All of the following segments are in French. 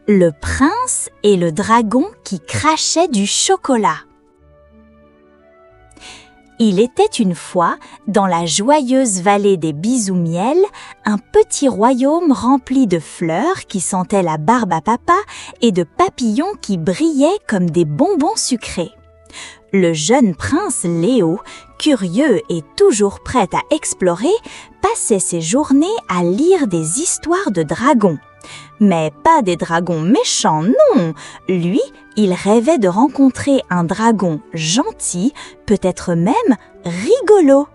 Le prince et le dragon qui crachait du chocolat. Il était une fois, dans la joyeuse vallée des Bisoumiel, un petit royaume rempli de fleurs qui sentaient la barbe à papa et de papillons qui brillaient comme des bonbons sucrés. Le jeune prince Léo, curieux et toujours prêt à explorer, passait ses journées à lire des histoires de dragons. Mais pas des dragons méchants, non! Lui, il rêvait de rencontrer un dragon gentil, peut-être même rigolo.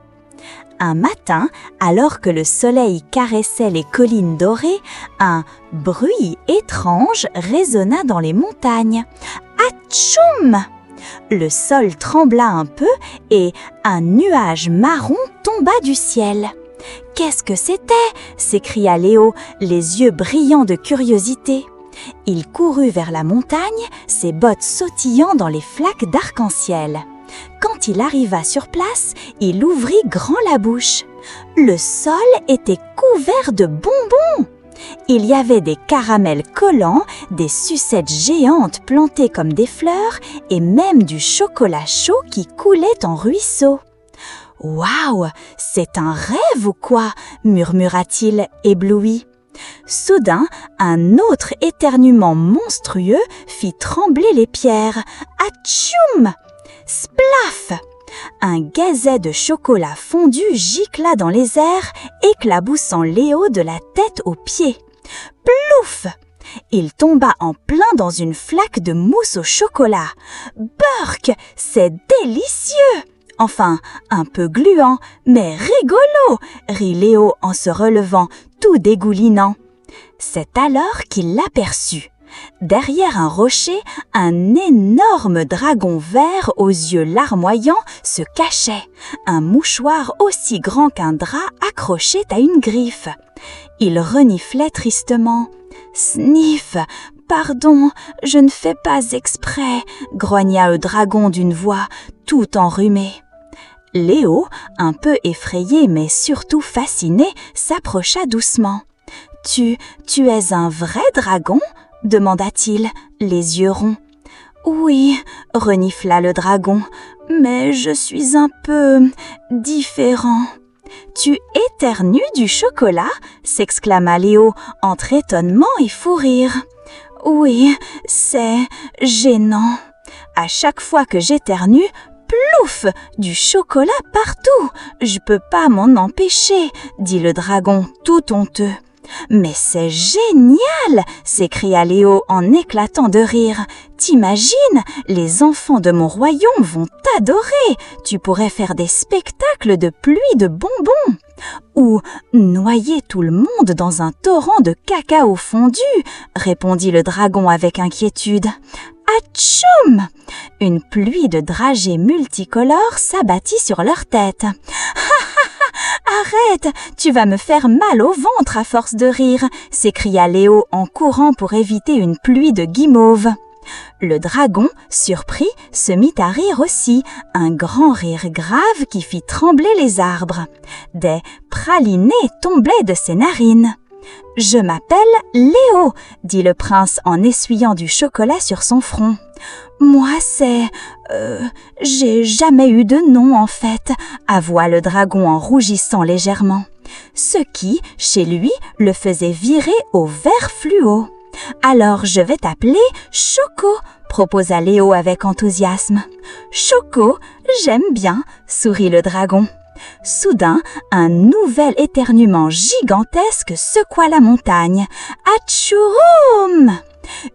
Un matin, alors que le soleil caressait les collines dorées, un bruit étrange résonna dans les montagnes. Atchoum! Le sol trembla un peu et un nuage marron tomba du ciel. « Qu'est-ce que c'était ?» s'écria Léo, les yeux brillants de curiosité. Il courut vers la montagne, ses bottes sautillant dans les flaques d'arc-en-ciel. Quand il arriva sur place, il ouvrit grand la bouche. Le sol était couvert de bonbons. Il y avait des caramels collants, des sucettes géantes plantées comme des fleurs et même du chocolat chaud qui coulait en ruisseaux. « Waouh, c'est un rêve ou quoi ?» murmura-t-il, ébloui. Soudain, un autre éternuement monstrueux fit trembler les pierres. « Atchoum !» Splaf ! Un gazet de chocolat fondu gicla dans les airs, éclaboussant Léo de la tête aux pieds. Plouf ! Il tomba en plein dans une flaque de mousse au chocolat. « Burk, c'est délicieux !» Enfin, un peu gluant, mais rigolo, rit Léo en se relevant, tout dégoulinant. C'est alors qu'il l'aperçut. Derrière un rocher, un énorme dragon vert aux yeux larmoyants se cachait. Un mouchoir aussi grand qu'un drap accrochait à une griffe. Il reniflait tristement. « Sniff, pardon, je ne fais pas exprès », grogna le dragon d'une voix tout enrhumée. Léo, un peu effrayé mais surtout fasciné, s'approcha doucement. « Tu es un vrai dragon ?» demanda-t-il, les yeux ronds. « Oui, » renifla le dragon, « mais je suis un peu différent. »« Tu éternues du chocolat ?» s'exclama Léo entre étonnement et fou rire. « Oui, c'est gênant. À chaque fois que j'éternue, plouf, du chocolat partout. Je peux pas m'en empêcher, » dit le dragon tout honteux. « Mais c'est génial !» s'écria Léo en éclatant de rire. « T'imagines, les enfants de mon royaume vont t'adorer. Tu pourrais faire des spectacles de pluie de bonbons. Ou noyer tout le monde dans un torrent de cacao fondu, » répondit le dragon avec inquiétude. Atchoum ! Une pluie de dragées multicolores s'abattit sur leur tête. « Arrête, tu vas me faire mal au ventre à force de rire !» s'écria Léo en courant pour éviter une pluie de guimauves. Le dragon, surpris, se mit à rire aussi, un grand rire grave qui fit trembler les arbres. Des pralinés tombaient de ses narines. « Je m'appelle Léo », dit le prince en essuyant du chocolat sur son front. « Moi, c'est... j'ai jamais eu de nom, en fait », avoua le dragon en rougissant légèrement. Ce qui, chez lui, le faisait virer au vert fluo. « Alors, je vais t'appeler Choco », proposa Léo avec enthousiasme. « Choco, j'aime bien », sourit le dragon. Soudain, un nouvel éternuement gigantesque secoua la montagne. « Atchouroum !»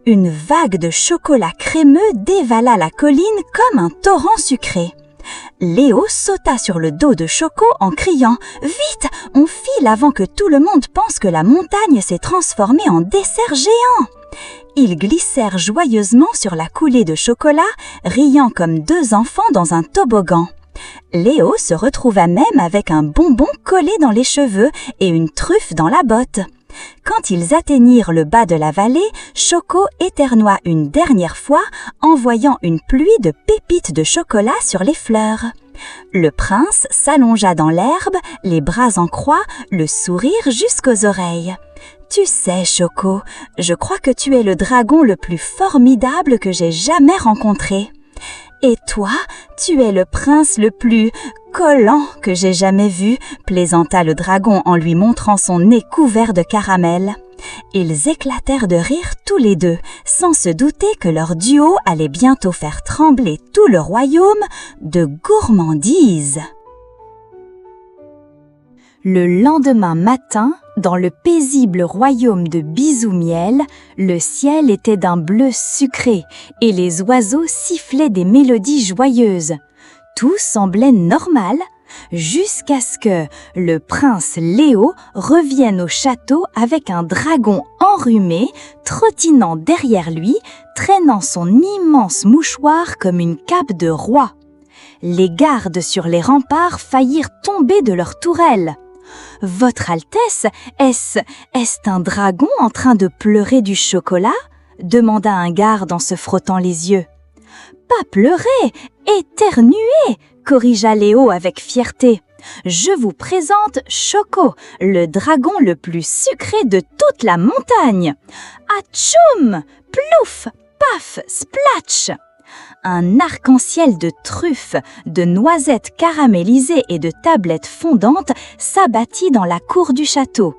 Une vague de chocolat crémeux dévala la colline comme un torrent sucré. Léo sauta sur le dos de Choco en criant « Vite, on file avant que tout le monde pense que la montagne s'est transformée en dessert géant !» Ils glissèrent joyeusement sur la coulée de chocolat, riant comme deux enfants dans un toboggan. Léo se retrouva même avec un bonbon collé dans les cheveux et une truffe dans la botte. Quand ils atteignirent le bas de la vallée, Choco éternua une dernière fois, envoyant une pluie de pépites de chocolat sur les fleurs. Le prince s'allongea dans l'herbe, les bras en croix, le sourire jusqu'aux oreilles. « Tu sais, Choco, je crois que tu es le dragon le plus formidable que j'ai jamais rencontré. Et toi, tu es le prince le plus collant que j'ai jamais vu, plaisanta le dragon en lui montrant son nez couvert de caramel. Ils éclatèrent de rire tous les deux, sans se douter que leur duo allait bientôt faire trembler tout le royaume de gourmandise. Le lendemain matin, dans le paisible royaume de Bisoumiel, le ciel était d'un bleu sucré et les oiseaux sifflaient des mélodies joyeuses. Tout semblait normal jusqu'à ce que le prince Léo revienne au château avec un dragon enrhumé trottinant derrière lui, traînant son immense mouchoir comme une cape de roi. Les gardes sur les remparts faillirent tomber de leurs tourelles. « Votre Altesse, est-ce un dragon en train de pleurer du chocolat ?» demanda un garde en se frottant les yeux. « Pas pleurer, éternuer !» corrigea Léo avec fierté. « Je vous présente Choco, le dragon le plus sucré de toute la montagne. Atchoum! Plouf! Paf! Splatch !» Un arc-en-ciel de truffes, de noisettes caramélisées et de tablettes fondantes s'abattit dans la cour du château.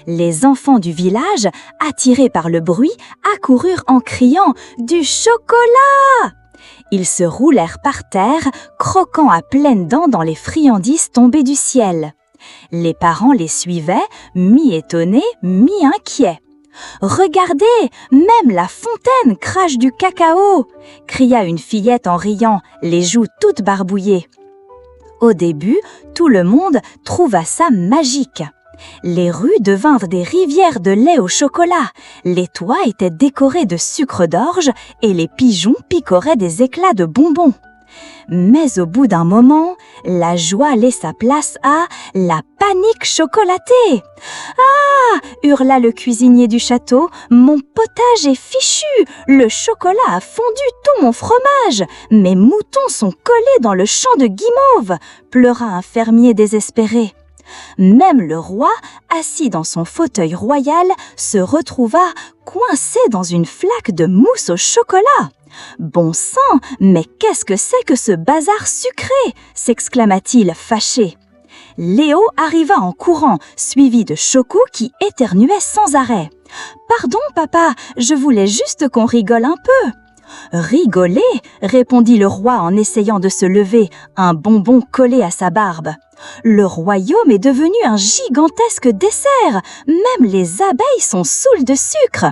Les enfants du village, attirés par le bruit, accoururent en criant « Du chocolat !» Ils se roulèrent par terre, croquant à pleines dents dans les friandises tombées du ciel. Les parents les suivaient, mi-étonnés, mi-inquiets. « Regardez, même la fontaine crache du cacao !» cria une fillette en riant, les joues toutes barbouillées. Au début, tout le monde trouva ça magique. Les rues devinrent des rivières de lait au chocolat, les toits étaient décorés de sucre d'orge et les pigeons picoraient des éclats de bonbons. Mais au bout d'un moment, la joie laissa place à la panique chocolatée. « Ah !» hurla le cuisinier du château, « Mon potage est fichu, le chocolat a fondu tout mon fromage, mes moutons sont collés dans le champ de guimauve !» pleura un fermier désespéré. Même le roi, assis dans son fauteuil royal, se retrouva coincé dans une flaque de mousse au chocolat. « Bon sang, mais qu'est-ce que c'est que ce bazar sucré ?» s'exclama-t-il fâché. Léo arriva en courant, suivi de Choco qui éternuait sans arrêt. « Pardon, papa, je voulais juste qu'on rigole un peu. »« Rigoler ?» répondit le roi en essayant de se lever, un bonbon collé à sa barbe. « Le royaume est devenu un gigantesque dessert, même les abeilles sont saoules de sucre.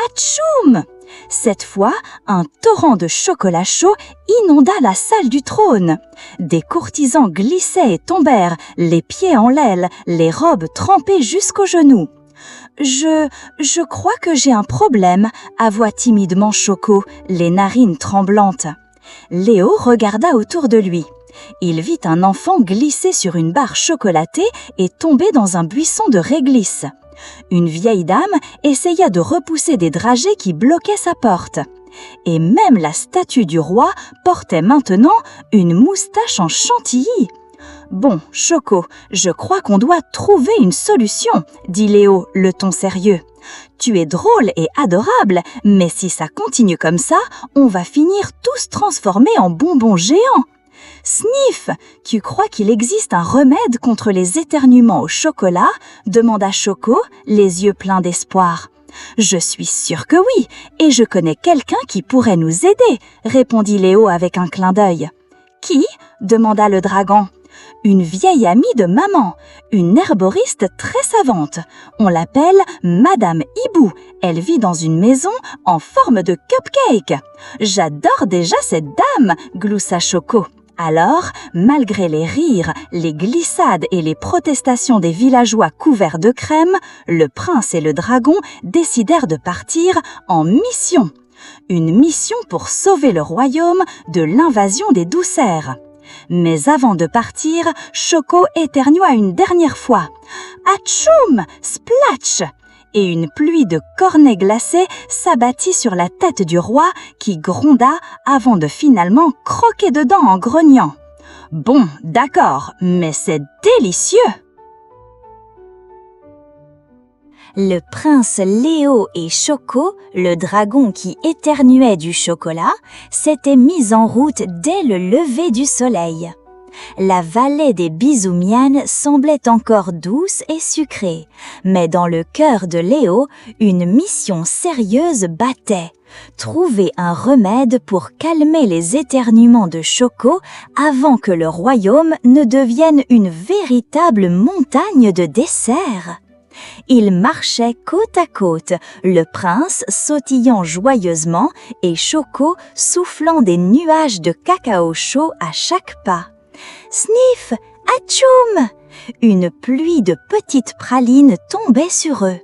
Atchoum !» Cette fois, un torrent de chocolat chaud inonda la salle du trône. Des courtisans glissaient et tombèrent, les pieds en l'aile, les robes trempées jusqu'aux genoux. « Je crois que j'ai un problème », avoua timidement Choco, les narines tremblantes. Léo regarda autour de lui. Il vit un enfant glisser sur une barre chocolatée et tomber dans un buisson de réglisse. Une vieille dame essaya de repousser des dragées qui bloquaient sa porte. Et même la statue du roi portait maintenant une moustache en chantilly. « Bon, Choco, je crois qu'on doit trouver une solution, » dit Léo, le ton sérieux. « Tu es drôle et adorable, mais si ça continue comme ça, on va finir tous transformés en bonbons géants. » « Sniff, tu crois qu'il existe un remède contre les éternuements au chocolat ?» demanda Choco, les yeux pleins d'espoir. « Je suis sûre que oui, et je connais quelqu'un qui pourrait nous aider » répondit Léo avec un clin d'œil. « Qui ?» demanda le dragon. « Une vieille amie de maman, une herboriste très savante. On l'appelle Madame Hibou. Elle vit dans une maison en forme de cupcake. J'adore déjà cette dame » gloussa Choco. Alors, malgré les rires, les glissades et les protestations des villageois couverts de crème, le prince et le dragon décidèrent de partir en mission. Une mission pour sauver le royaume de l'invasion des douceurs. Mais avant de partir, Choco éternua une dernière fois. « Atchoum! Splatch !» Et une pluie de cornets glacés s'abattit sur la tête du roi qui gronda avant de finalement croquer dedans en grognant. Bon, d'accord, mais c'est délicieux. Le prince Léo et Choco, le dragon qui éternuait du chocolat, s'étaient mis en route dès le lever du soleil. La vallée des Bisoumiennes semblait encore douce et sucrée, mais dans le cœur de Léo, une mission sérieuse battait. Trouver un remède pour calmer les éternuements de Choco avant que le royaume ne devienne une véritable montagne de desserts. Ils marchaient côte à côte, le prince sautillant joyeusement et Choco soufflant des nuages de cacao chaud à chaque pas. Sniff, atchoum! Une pluie de petites pralines tombait sur eux.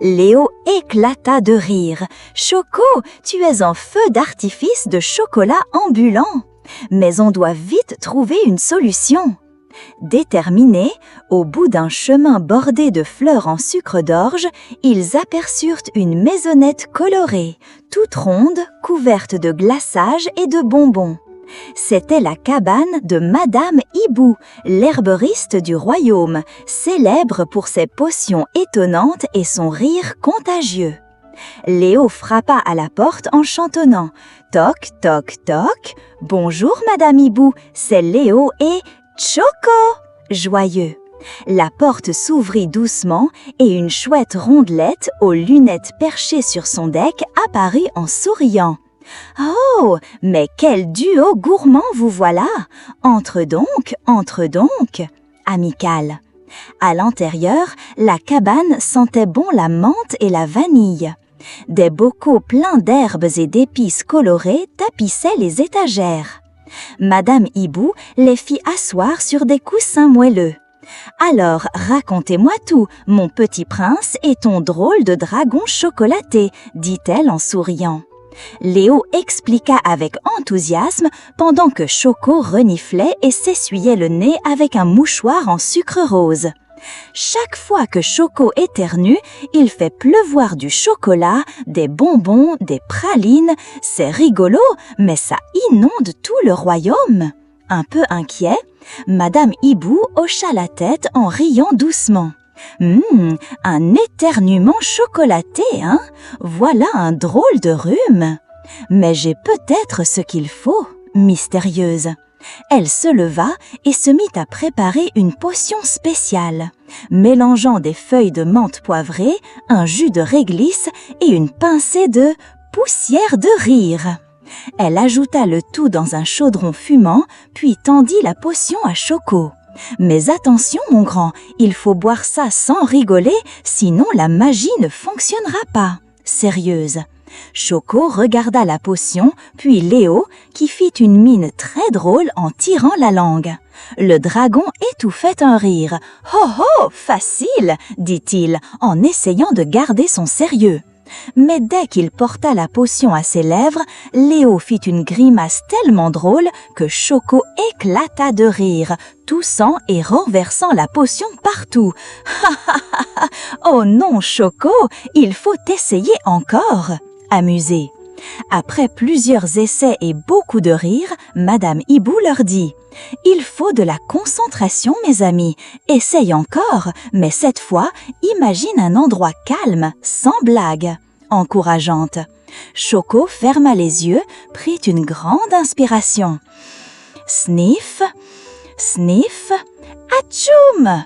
Léo éclata de rire. Choco, tu es un feu d'artifice de chocolat ambulant. Mais on doit vite trouver une solution. Déterminés, au bout d'un chemin bordé de fleurs en sucre d'orge, ils aperçurent une maisonnette colorée, toute ronde, couverte de glaçage et de bonbons. C'était la cabane de Madame Hibou, l'herboriste du royaume, célèbre pour ses potions étonnantes et son rire contagieux. Léo frappa à la porte en chantonnant « Toc, toc, toc, bonjour Madame Hibou, c'est Léo et Choco !» joyeux. La porte s'ouvrit doucement et une chouette rondelette aux lunettes perchées sur son deck apparut en souriant. « Oh, mais quel duo gourmand vous voilà! Entre donc, amical. » À l'intérieur, la cabane sentait bon la menthe et la vanille. Des bocaux pleins d'herbes et d'épices colorées tapissaient les étagères. Madame Hibou les fit asseoir sur des coussins moelleux. « Alors, racontez-moi tout, mon petit prince et ton drôle de dragon chocolaté, » dit-elle en souriant. Léo expliqua avec enthousiasme pendant que Choco reniflait et s'essuyait le nez avec un mouchoir en sucre rose. Chaque fois que Choco éternue, il fait pleuvoir du chocolat, des bonbons, des pralines. C'est rigolo, mais ça inonde tout le royaume. Un peu inquiet, Madame Hibou hocha la tête en riant doucement. Un éternuement chocolaté, hein? Voilà un drôle de rhume. Mais j'ai peut-être ce qu'il faut, mystérieuse. Elle se leva et se mit à préparer une potion spéciale, mélangeant des feuilles de menthe poivrée, un jus de réglisse et une pincée de poussière de rire. Elle ajouta le tout dans un chaudron fumant, puis tendit la potion à Choco. Mais attention mon grand, il faut boire ça sans rigoler, sinon la magie ne fonctionnera pas. Sérieuse. Choco regarda la potion, puis Léo, qui fit une mine très drôle en tirant la langue. Le dragon étouffait un rire. « Oh oh, facile !» dit-il, en essayant de garder son sérieux. Mais dès qu'il porta la potion à ses lèvres, Léo fit une grimace tellement drôle que Choco éclata de rire, toussant et renversant la potion partout. « Oh non, Choco, il faut essayer encore !» Amusée. Après plusieurs essais et beaucoup de rires, Madame Hibou leur dit « Il faut de la concentration, mes amis. Essaye encore, mais cette fois, imagine un endroit calme, sans blague. » Encourageante. Choco ferma les yeux, prit une grande inspiration. Sniff, sniff, atchoum!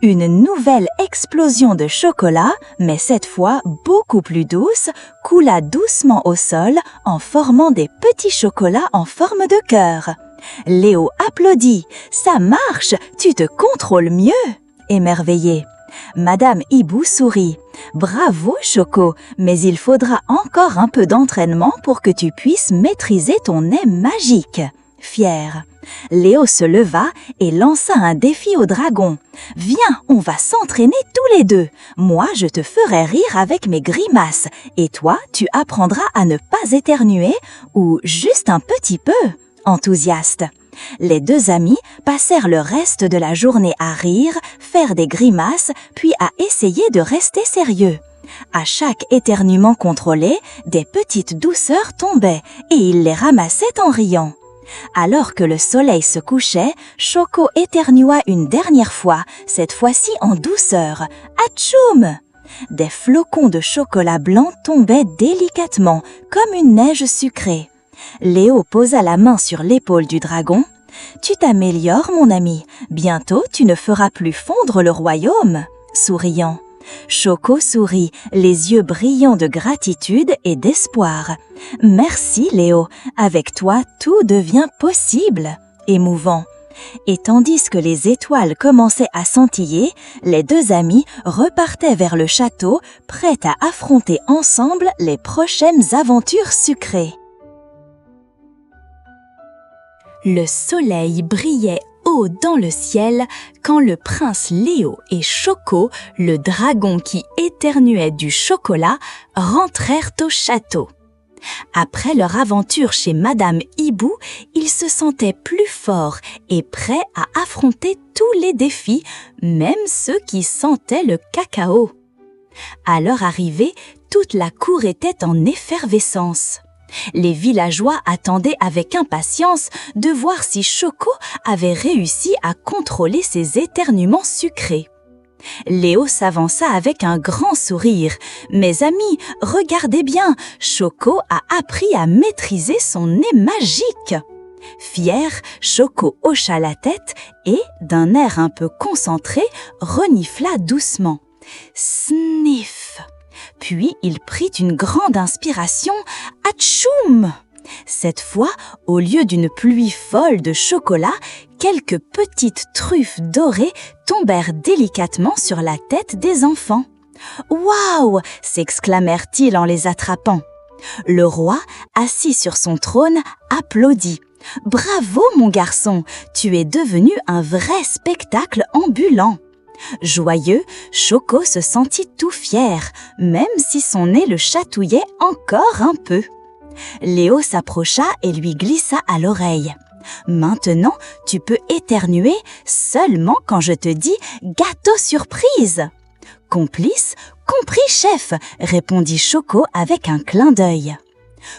Une nouvelle explosion de chocolat, mais cette fois beaucoup plus douce, coula doucement au sol en formant des petits chocolats en forme de cœur. Léo applaudit. « Ça marche, tu te contrôles mieux !» Émerveillé. Madame Hibou sourit. « Bravo Choco, mais il faudra encore un peu d'entraînement pour que tu puisses maîtriser ton nez magique. » Fier. Léo se leva et lança un défi au dragon. « Viens, on va s'entraîner tous les deux. Moi, je te ferai rire avec mes grimaces et toi, tu apprendras à ne pas éternuer ou juste un petit peu. » Enthousiaste. Les deux amis passèrent le reste de la journée à rire, faire des grimaces, puis à essayer de rester sérieux. À chaque éternuement contrôlé, des petites douceurs tombaient et ils les ramassaient en riant. Alors que le soleil se couchait, Choco éternua une dernière fois, cette fois-ci en douceur. Atchoum! Des flocons de chocolat blanc tombaient délicatement, comme une neige sucrée. Léo posa la main sur l'épaule du dragon. « Tu t'améliores, mon ami. Bientôt, tu ne feras plus fondre le royaume. » Souriant. Choco sourit, les yeux brillants de gratitude et d'espoir. « Merci, Léo. Avec toi, tout devient possible. » Émouvant. Et tandis que les étoiles commençaient à scintiller, les deux amis repartaient vers le château, prêts à affronter ensemble les prochaines aventures sucrées. Le soleil brillait haut dans le ciel quand le prince Léo et Choco, le dragon qui éternuait du chocolat, rentrèrent au château. Après leur aventure chez Madame Hibou, ils se sentaient plus forts et prêts à affronter tous les défis, même ceux qui sentaient le cacao. À leur arrivée, toute la cour était en effervescence. Les villageois attendaient avec impatience de voir si Choco avait réussi à contrôler ses éternuements sucrés. Léo s'avança avec un grand sourire. « Mes amis, regardez bien, Choco a appris à maîtriser son nez magique !» Fier, Choco hocha la tête et, d'un air un peu concentré, renifla doucement. Sniff! Puis il prit une grande inspiration. Atchoum! Cette fois, au lieu d'une pluie folle de chocolat, quelques petites truffes dorées tombèrent délicatement sur la tête des enfants. « Waouh !» s'exclamèrent-ils en les attrapant. Le roi, assis sur son trône, applaudit. « Bravo, mon garçon, tu es devenu un vrai spectacle ambulant !» Joyeux, Choco se sentit tout fier, même si son nez le chatouillait encore un peu. Léo s'approcha et lui glissa à l'oreille. « Maintenant, tu peux éternuer seulement quand je te dis « gâteau surprise !»« Complice, compris, chef !» répondit Choco avec un clin d'œil.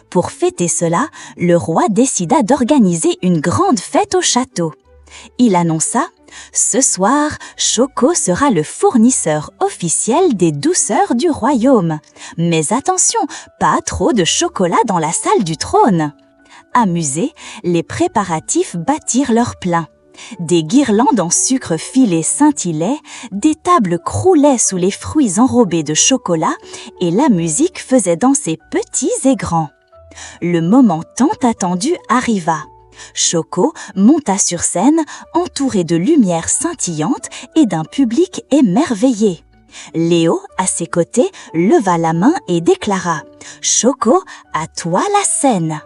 Pour fêter cela, le roi décida d'organiser une grande fête au château. Il annonça « Ce soir, Choco sera le fournisseur officiel des douceurs du royaume. Mais attention, pas trop de chocolat dans la salle du trône. » Amusés, les préparatifs battirent leur plein. Des guirlandes en sucre filé scintillaient, des tables croulaient sous les fruits enrobés de chocolat et la musique faisait danser petits et grands. Le moment tant attendu arriva. Choco monta sur scène, entouré de lumières scintillantes et d'un public émerveillé. Léo, à ses côtés, leva la main et déclara « Choco, à toi la scène !»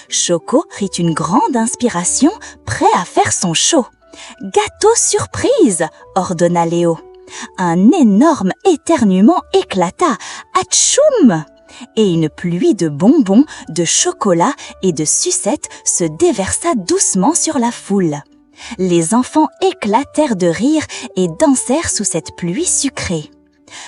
Choco prit une grande inspiration, prêt à faire son show. « Gâteau surprise !» ordonna Léo. Un énorme éternuement éclata. « Atchoum !» Et une pluie de bonbons, de chocolat et de sucettes se déversa doucement sur la foule. Les enfants éclatèrent de rire et dansèrent sous cette pluie sucrée.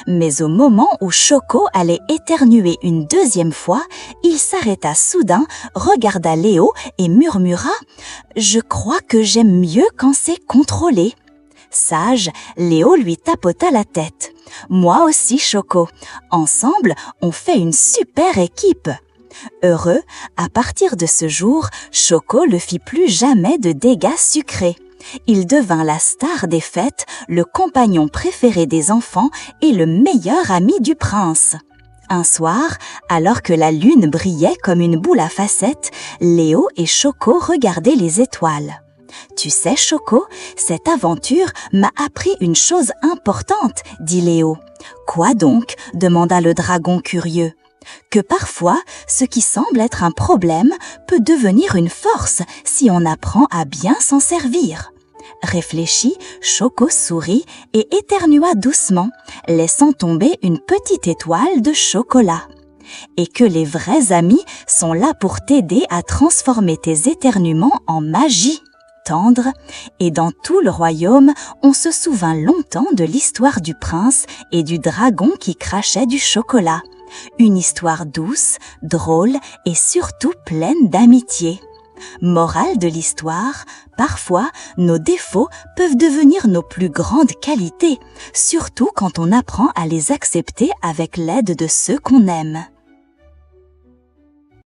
Mais au moment où Choco allait éternuer une deuxième fois, il s'arrêta soudain, regarda Léo et murmura « Je crois que j'aime mieux quand c'est contrôlé. » Sage, Léo lui tapota la tête. « Moi aussi, Choco. Ensemble, on fait une super équipe. » Heureux, à partir de ce jour, Choco ne fit plus jamais de dégâts sucrés. Il devint la star des fêtes, le compagnon préféré des enfants et le meilleur ami du prince. Un soir, alors que la lune brillait comme une boule à facettes, Léo et Choco regardaient les étoiles. « Tu sais, Choco, cette aventure m'a appris une chose importante, » dit Léo. « Quoi donc ?» demanda le dragon curieux. « Que parfois, ce qui semble être un problème peut devenir une force si on apprend à bien s'en servir. » Réfléchi, Choco sourit et éternua doucement, laissant tomber une petite étoile de chocolat. Et que les vrais amis sont là pour t'aider à transformer tes éternuements en magie. Tendre, et dans tout le royaume, on se souvint longtemps de l'histoire du prince et du dragon qui crachait du chocolat. Une histoire douce, drôle et surtout pleine d'amitié. Morale de l'histoire, parfois nos défauts peuvent devenir nos plus grandes qualités, surtout quand on apprend à les accepter avec l'aide de ceux qu'on aime.